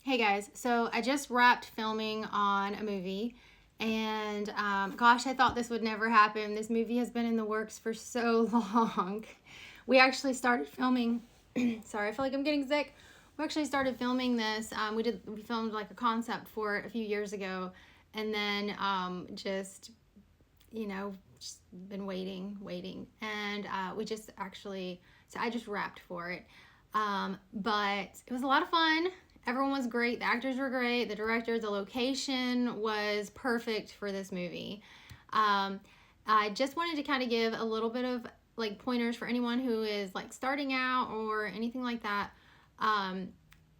Hey guys, so I just wrapped filming on a movie, and gosh, I thought this would never happen. This movie has been in the works for so long. We actually started filming. Sorry, I feel like I'm getting sick. We actually started filming this. We filmed like a concept for it a few years ago, and then just been waiting, and we just actually. So I just wrapped for it, but it was a lot of fun. Everyone was great. The actors were great. The director, the location was perfect for this movie. Um, I just wanted to kind of give a little bit of like pointers for anyone who is like starting out or anything like that, um,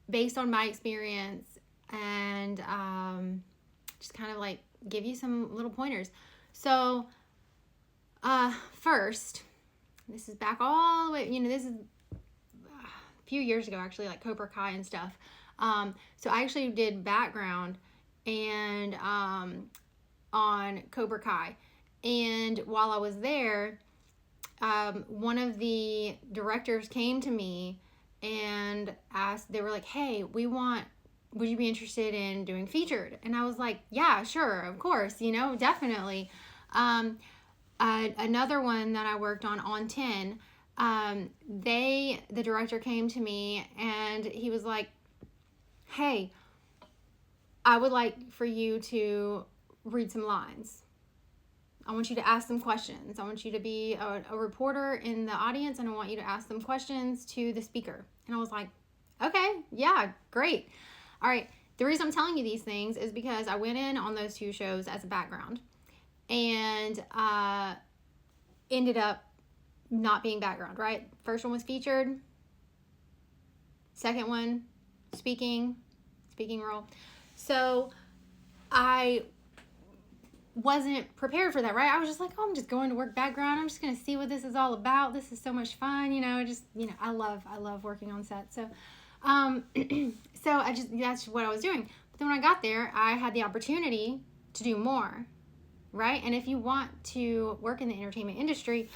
based on my experience, and just kind of like give you some little pointers. So, first, this is back all the way. This is a few years ago, actually, like Cobra Kai and stuff. So I actually did background and on Cobra Kai, and while I was there, one of the directors came to me and asked. They were like, "Hey, would you be interested in doing featured?" And I was like, "Yeah, sure, of course, definitely." Another one that I worked on 10, the director came to me and he was like, "Hey, I would like for you to read some lines. I want you to ask them questions. I want you to be a reporter in the audience, and I want you to ask them questions to the speaker." And I was like, "Okay, yeah, great. All right." The reason I'm telling you these things is because I went in on those two shows as a background, and ended up not being background, right? First one was featured. Second one, speaking role. So I wasn't prepared for that, right? I was just like, "Oh, I'm just going to work background. I'm just going to see what this is all about. This is so much fun." I love working on set. So, that's what I was doing. But then when I got there, I had the opportunity to do more, right? And if you want to work in the entertainment industry,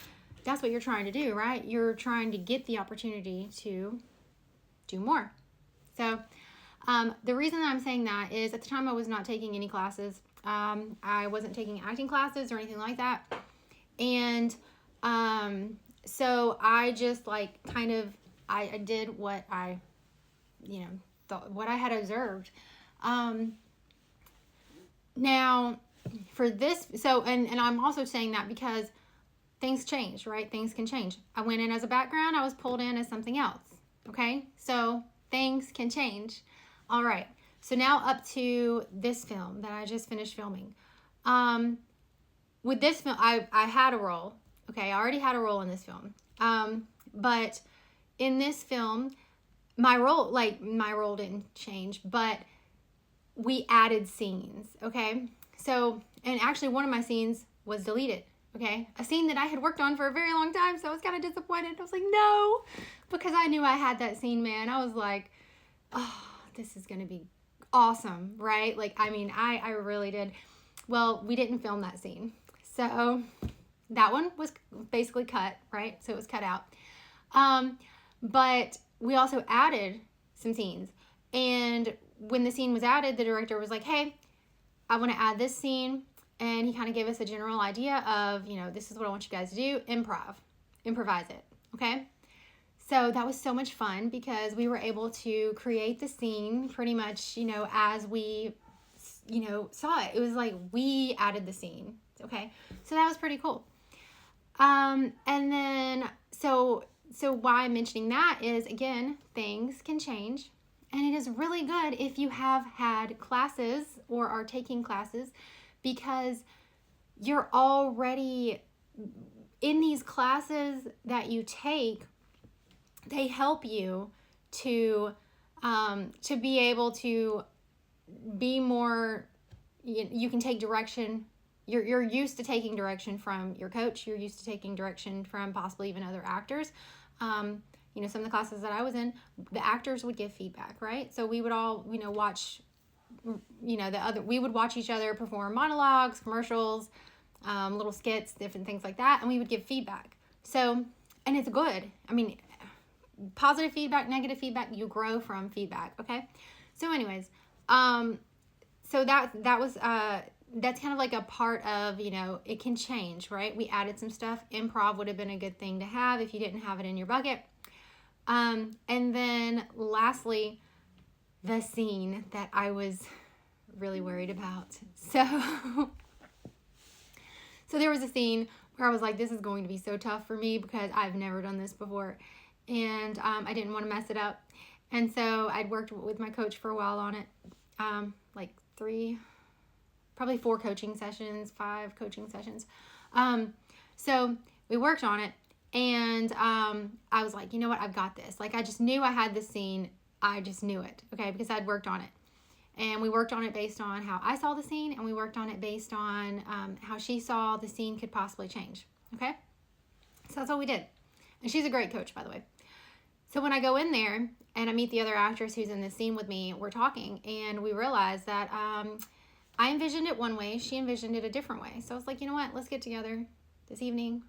that's what you're trying to do, right? You're trying to get the opportunity to do more. So, the reason that I'm saying that is at the time I was not taking any classes. I wasn't taking acting classes or anything like that. And so I just like I did what I, thought, what I had observed. Now, for this, and I'm also saying that because things change, right? Things can change. I went in as a background, I was pulled in as something else. Okay? So things can change. All right. So now up to this film that I just finished filming. With this film, I had a role. Okay, I already had a role in this film. But in this film, my role didn't change, but we added scenes. Okay, so, and actually one of my scenes was deleted. Okay, a scene that I had worked on for a very long time, so I was kind of disappointed. I was like, no, because I knew I had that scene, man. I was like, oh, this is gonna be awesome, right? Like, I really did. Well, we didn't film that scene, so that one was basically cut, right? So it was cut out. But we also added some scenes, and when the scene was added, the director was like, "Hey, I want to add this scene," and he kind of gave us a general idea of, this is what I want you guys to do: improvise it, okay? So that was so much fun because we were able to create the scene pretty much, as we, saw it. It was like we added the scene, okay? So that was pretty cool. And then, so why I'm mentioning that is, again, things can change. And it is really good if you have had classes or are taking classes, because you're already in these classes that you take. They help you to be able to be more. You can take direction. You're used to taking direction from your coach. You're used to taking direction from possibly even other actors. Some of the classes that I was in, the actors would give feedback, right? So we would all, watch, we would watch each other perform monologues, commercials, little skits, different things like that, and we would give feedback. So, and it's good. Positive feedback, negative feedback, you grow from feedback, okay? So anyways, so that was that's kind of like a part of, you know, it can change, right? We added some stuff. Improv would have been a good thing to have if you didn't have it in your bucket. And then lastly, the scene that I was really worried about. So there was a scene where I was like, this is going to be so tough for me because I've never done this before. And I didn't want to mess it up. And so I'd worked with my coach for a while on it. Like probably 4 coaching sessions, 5 coaching sessions. So we worked on it, and I was like, you know what, I've got this. Like, I just knew I had this scene. I just knew it, okay, because I'd worked on it. And we worked on it based on how I saw the scene, and we worked on it based on how she saw the scene could possibly change, okay? So that's what we did. And she's a great coach, by the way. So when I go in there and I meet the other actress who's in this scene with me, we're talking, and we realize that I envisioned it one way, she envisioned it a different way. So I was like, you know what, let's get together this evening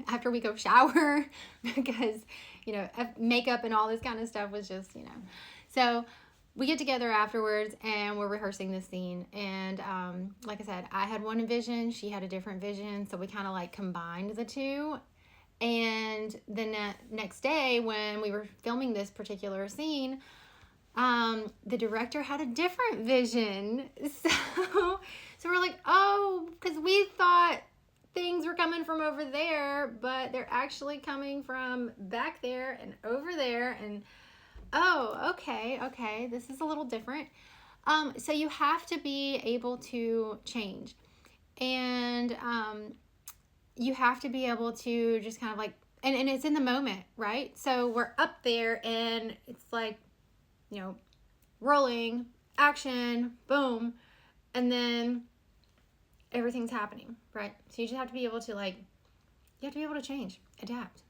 after we go shower, because, you know, makeup and all this kind of stuff was just, you know. So we get together afterwards and we're rehearsing this scene. And like I said, I had one vision, she had a different vision. So we kind of like combined the two. And the next day when we were filming this particular scene, the director had a different vision. So we're like, oh, because we thought things were coming from over there, but they're actually coming from back there and over there. And oh, okay, this is a little different. So you have to be able to change, and you have to be able to just kind of like, and it's in the moment, right? So we're up there and it's like, you know, rolling, action, boom, and then everything's happening, right? So you just have to be able to like, you have to be able to change, adapt.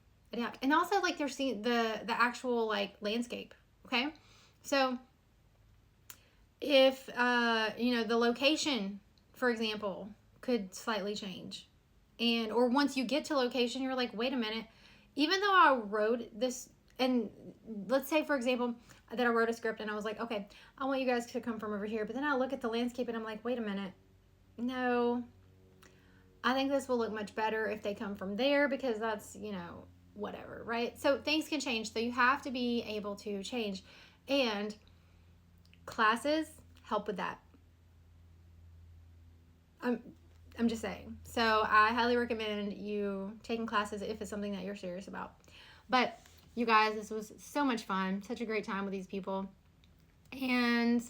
And also like there's the actual like landscape, okay? So if, you know, the location, for example, could slightly change. And, or once you get to location, you're like, wait a minute, even though I wrote this, and let's say, for example, that I wrote a script and I was like, okay, I want you guys to come from over here. But then I look at the landscape and I'm like, wait a minute. No, I think this will look much better if they come from there because that's, you know, whatever, right? So things can change. So you have to be able to change. And classes help with that. I'm just saying. So I highly recommend you taking classes if it's something that you're serious about. But you guys, this was so much fun. Such a great time with these people. And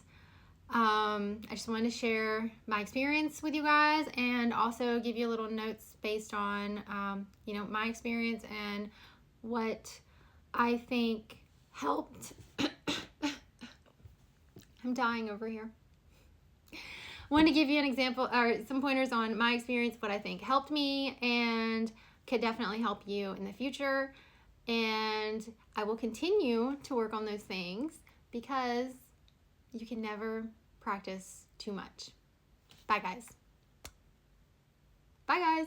I just wanted to share my experience with you guys and also give you a little notes based on, you know, my experience and what I think helped. I'm dying over here. I want to give you an example or some pointers on my experience, what I think helped me and could definitely help you in the future. And I will continue to work on those things because you can never practice too much. Bye, guys. Bye, guys.